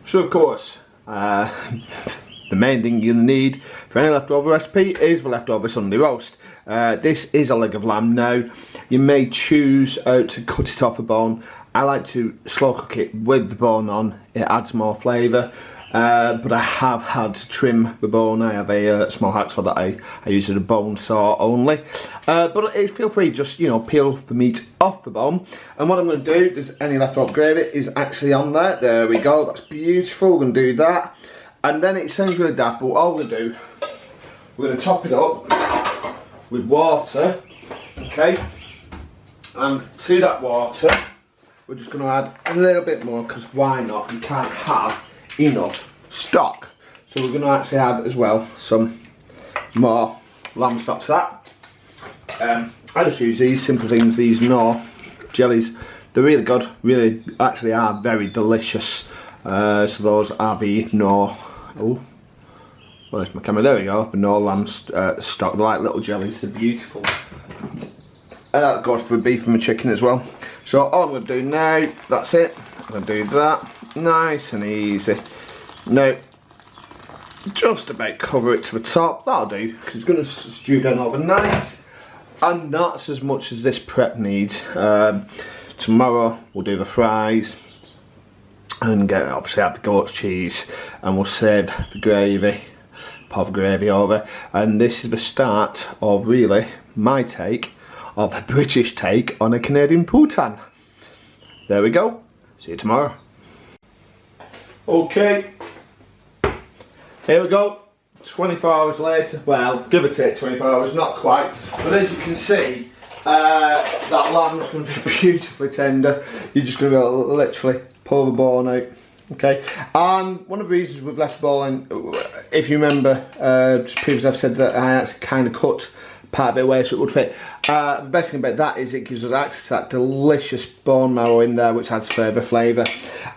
So of course, the main thing you're going to need for any leftover recipe is the leftover Sunday roast. This is a leg of lamb now. You may choose to cut it off a bone. I like to slow cook it with the bone on. It adds more flavour. But I have had to trim the bone. I have a small hacksaw that I use as a bone saw only. But feel free, just peel the meat off the bone. And what I'm going to do, there's any leftover gravy is actually on there. There we go, that's beautiful. We're going to do that. And then it sounds really daft, but all we're going to do, we're going to top it up with water, okay? And to that water, we're just going to add a little bit more, because why not? You can't have enough stock. So we're going to actually add as well some more lamb stock to that. I just use these simple things, these Knorr jellies. They're really good, really actually are very delicious. So those are the Knorr, oh, where's my camera? There we go, the Knorr lamb stock. They're like little jellies, they're beautiful. And that goes for the beef and the chicken as well. So all I'm going to do now, that's it. I'm going to do that, nice and easy. Now, just about cover it to the top, that'll do, because it's going to stew down overnight. And not as much as this prep needs. Tomorrow we'll do the fries and obviously have the goat's cheese, and we'll save the gravy, pour the gravy over. And this is the start of really my take, of a British take on a Canadian poutine. There we go, see you tomorrow. Okay, here we go, 24 hours later, well, give or take 24 hours, not quite, but as you can see, that lamb is going to be beautifully tender. You're just going to literally pull the bone out, okay? And one of the reasons we've left the bone, if you remember, just previously I've said that I actually kind of cut part of it away so it would fit. The best thing about that is it gives us access to that delicious bone marrow in there, which adds further flavour.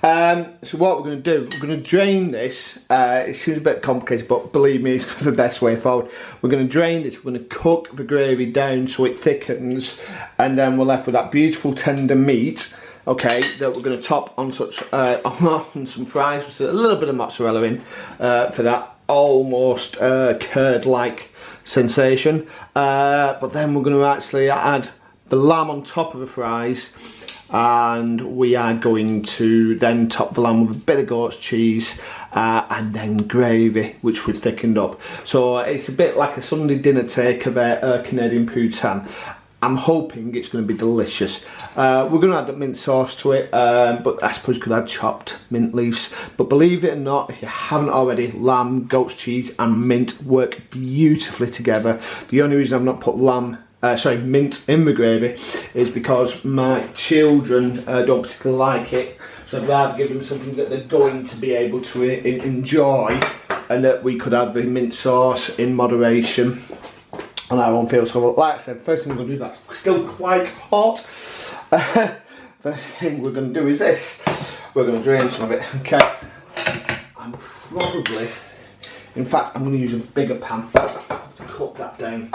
So what we're going to do, we're going to drain this. It seems a bit complicated, but believe me, it's the best way forward. We're going to drain this, we're going to cook the gravy down so it thickens, and then we're left with that beautiful tender meat, okay, that we're going to top on on some fries with a little bit of mozzarella in for that almost curd-like sensation. But then we're going to actually add the lamb on top of the fries, and we are going to then top the lamb with a bit of goat's cheese and then gravy, which we've thickened up. So it's a bit like a Sunday dinner take of a Canadian poutine. I'm hoping it's going to be delicious. We're going to add the mint sauce to it, but I suppose you could add chopped mint leaves. But believe it or not, if you haven't already, lamb, goat's cheese and mint work beautifully together. The only reason I've not put mint in the gravy is because my children don't particularly like it. So I'd rather give them something that they're going to be able to enjoy, and that we could add the mint sauce in moderation. And I won't feel so, like I said, first thing we're going to do, that's still quite hot. First thing we're going to do is this. We're going to drain some of it, okay. I'm probably, in fact, I'm going to use a bigger pan to cook that down.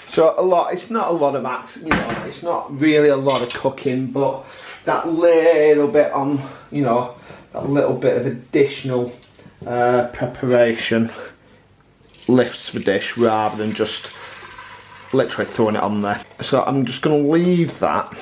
So it's not a lot of it's not really a lot of cooking, but that little bit on, that little bit of additional preparation lifts the dish rather than just literally throwing it on there. So I'm just going to leave that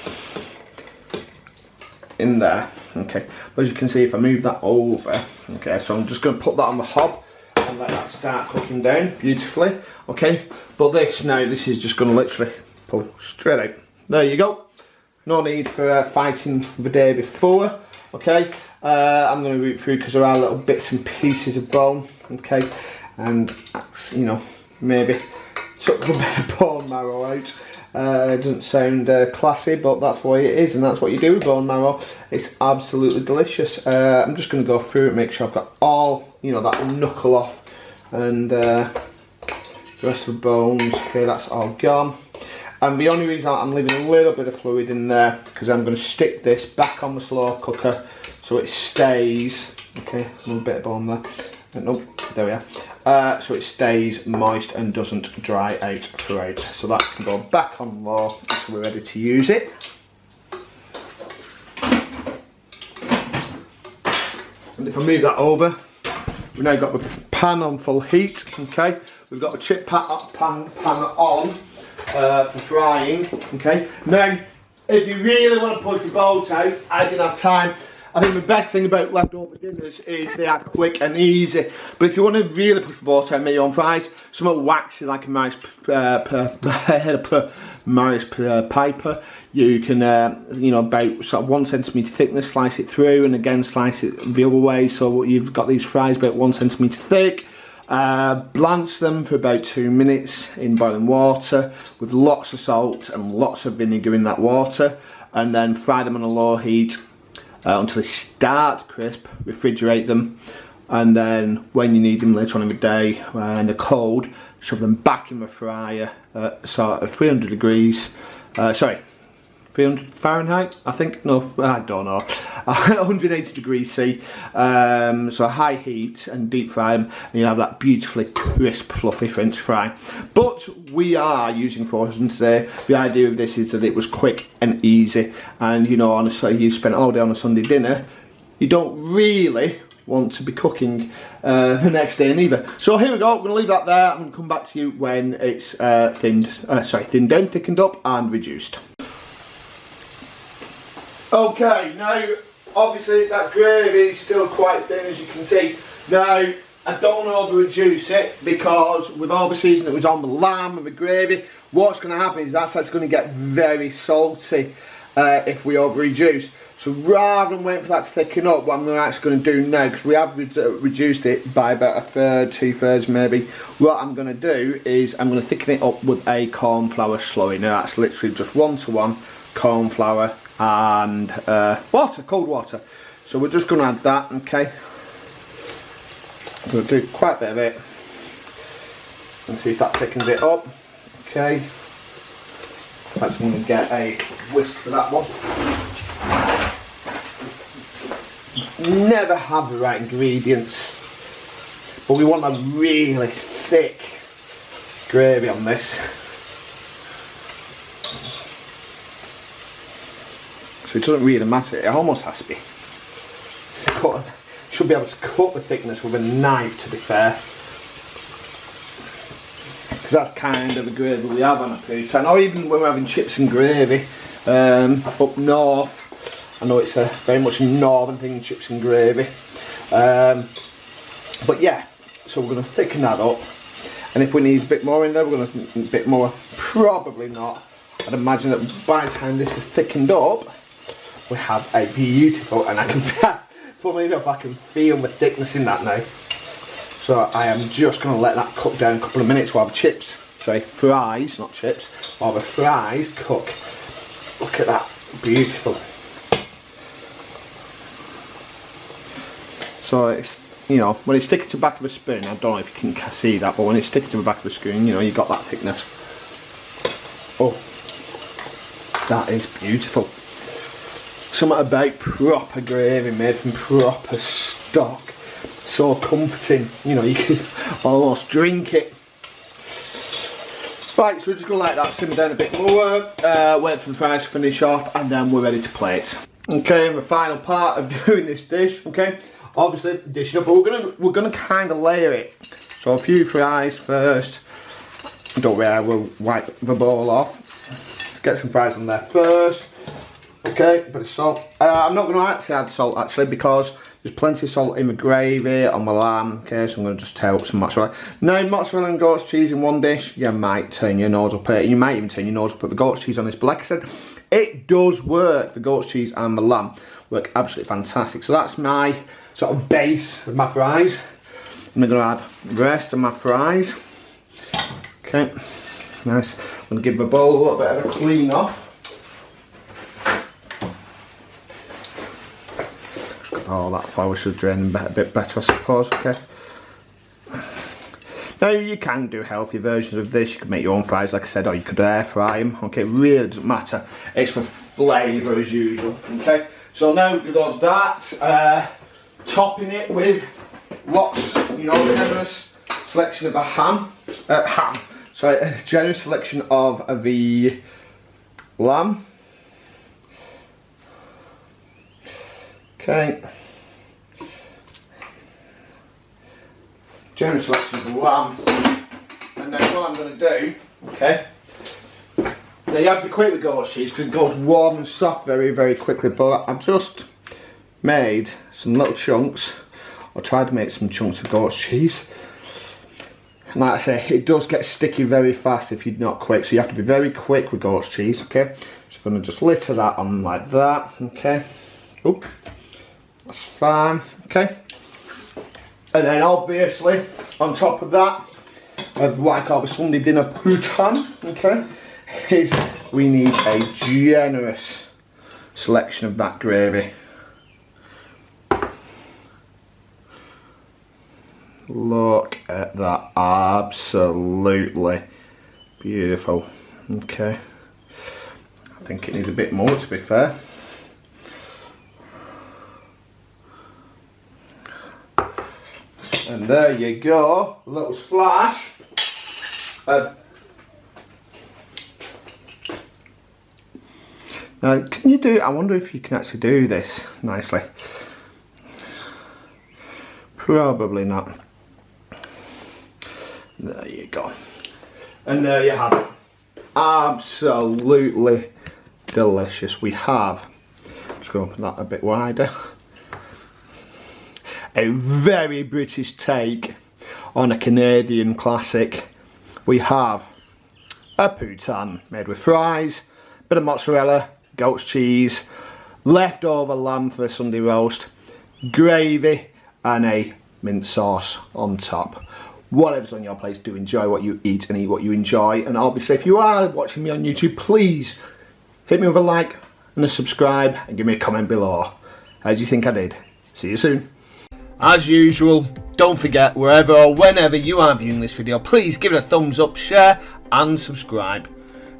in there, okay. But as you can see, if I move that over, okay, so I'm just going to put that on the hob and let that start cooking down beautifully, okay. But this is just going to literally pull straight out. There you go. No need for fighting the day before, okay. I'm going to root through because there are little bits and pieces of bone, okay, and that's, maybe suck a bit of bone marrow out. It doesn't sound classy, but that's what it is, and that's what you do with bone marrow. It's absolutely delicious. I'm just going to go through it, make sure I've got all, that knuckle off, and the rest of the bones. Okay, that's all gone. And the only reason I'm leaving a little bit of fluid in there, because I'm going to stick this back on the slow cooker so it stays, okay, a little bit of bone there, nope, there we are, so it stays moist and doesn't dry out throughout. So that can go back on low until we're ready to use it. And if I move that over, we've now got the pan on full heat, okay? We've got the chip pan on for frying, okay? Now, if you really want to push the boat out, I didn't have time. I think the best thing about leftover dinners is they are quick and easy. But if you want to really push the boat out, make your own fries, somewhat waxy like a Maris Piper. You can, you know, about sort of 1 centimetre thickness, slice it through, and again slice it the other way. So you've got these fries about 1 centimetre thick. Blanch them for about 2 minutes in boiling water with lots of salt and lots of vinegar in that water, and then fry them on a low heat until they start crisp. Refrigerate them, and then when you need them later on in the day and they're cold, shove them back in the fryer at sort of 300 degrees, 300 Fahrenheit, I think, no, I don't know, 180 degrees C, so high heat, and deep fry them, and you'll have that beautifully crisp, fluffy French fry. But we are using frozen today. The idea of this is that it was quick and easy, and you know, honestly, you spent all day on a Sunday dinner, you don't really want to be cooking the next day neither. So here we go, I'm going to leave that there. I'm going to come back to you when it's thinned down, thickened up and reduced. Okay, now obviously that gravy is still quite thin, as you can see. Now I don't want to over reduce it, because with all the seasoning that was on the lamb and the gravy, what's going to happen is that's going to get very salty if we over reduce. So rather than waiting for that to thicken up, what I'm actually going to do now, because we have reduced it by about 1/3, 2/3 maybe, what I'm going to do is I'm going to thicken it up with a corn flour slurry. Now that's literally just 1:1 corn flour and water, cold water. So we're just going to add that, okay? I'm going to do quite a bit of it and see if that thickens it up, okay? Perhaps I'm going to get a whisk for that one. Never have the right ingredients, but we want a really thick gravy on this. So it doesn't really matter, it almost has to be cut. Should be able to cut the thickness with a knife, to be fair, because that's kind of the gravy we have on a poutine, or even when we're having chips and gravy up north. I know it's a very much a northern thing, chips and gravy, but yeah, so we're going to thicken that up, and if we need a bit more in there, we're going to a bit more, probably not. I'd imagine that by the time this is thickened up, we have a beautiful, and I can, funnily enough, I can feel the thickness in that now. So I am just going to let that cook down a couple of minutes while the chips, sorry, fries, not chips, while the fries cook. Look at that, beautiful. So it's, you know, when it's sticking to the back of a spoon, I don't know if you can see that, but when it's sticking to the back of the spoon, you know, you've got that thickness. Oh, that is beautiful. Something about proper gravy made from proper stock. So comforting, you know, you can almost drink it. Right, so we're just going to let that simmer down a bit more, wait for the fries to finish off, and then we're ready to plate. Okay, and the final part of doing this dish, okay, obviously dish it up, but we're gonna kind of layer it. So a few fries first. Don't worry, we'll wipe the bowl off. Let's get some fries on there first. Okay, a bit of salt. I'm not going to actually add salt actually, because there's plenty of salt in the gravy on the lamb. Okay, so I'm going to just tear up some mozzarella. Now, mozzarella and goat's cheese in one dish, you might turn your nose up at it. You might even turn your nose up at the goat's cheese on this, but like I said, it does work. The goat's cheese and the lamb work absolutely fantastic. So that's my sort of base of my fries. I'm going to add the rest of my fries. Okay, nice. I'm going to give the bowl a little bit of a clean off. Oh, that flour should drain a bit better, I suppose. Okay. Now you can do healthy versions of this. You can make your own fries, like I said, or you could air fry them. Okay, it really doesn't matter. It's for flavour as usual. Okay. So now we've got that. Topping it with lots, you know, generous selection of a generous selection of the lamb. Okay, generous selection of lamb. And then what I'm going to do, okay, now you have to be quick with goat's cheese because it goes warm and soft very, very quickly, but I've just made some little chunks, or tried to make some chunks of goat's cheese. And like I say, it does get sticky very fast if you're not quick, so you have to be very quick with goat's cheese, okay? So I'm going to just litter that on like that, okay? Oh, that's fine, okay? And then obviously, on top of that, of what I call the Sunday dinner poutine, okay, is we need a generous selection of that gravy. Look at that, absolutely beautiful. Okay, I think it needs a bit more, to be fair. And there you go, a little splash of. Now, can you do? I wonder if you can actually do this nicely. Probably not. There you go. And there you have it. Absolutely delicious. We have, let's go open that a bit wider, a very British take on a Canadian classic. We have a poutine made with fries, bit of mozzarella, goat's cheese, leftover lamb for a Sunday roast, gravy and a mint sauce on top. Whatever's on your plate, do enjoy what you eat and eat what you enjoy. And obviously, if you are watching me on YouTube, please hit me with a like and a subscribe and give me a comment below. How do you think I did? See you soon. As usual, don't forget, wherever or whenever you are viewing this video, please give it a thumbs up, share and subscribe.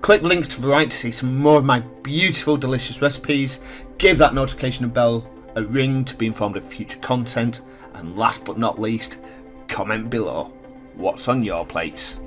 Click links to the right to see some more of my beautiful, delicious recipes. Give that notification bell a ring to be informed of future content. And last but not least, comment below what's on your plates.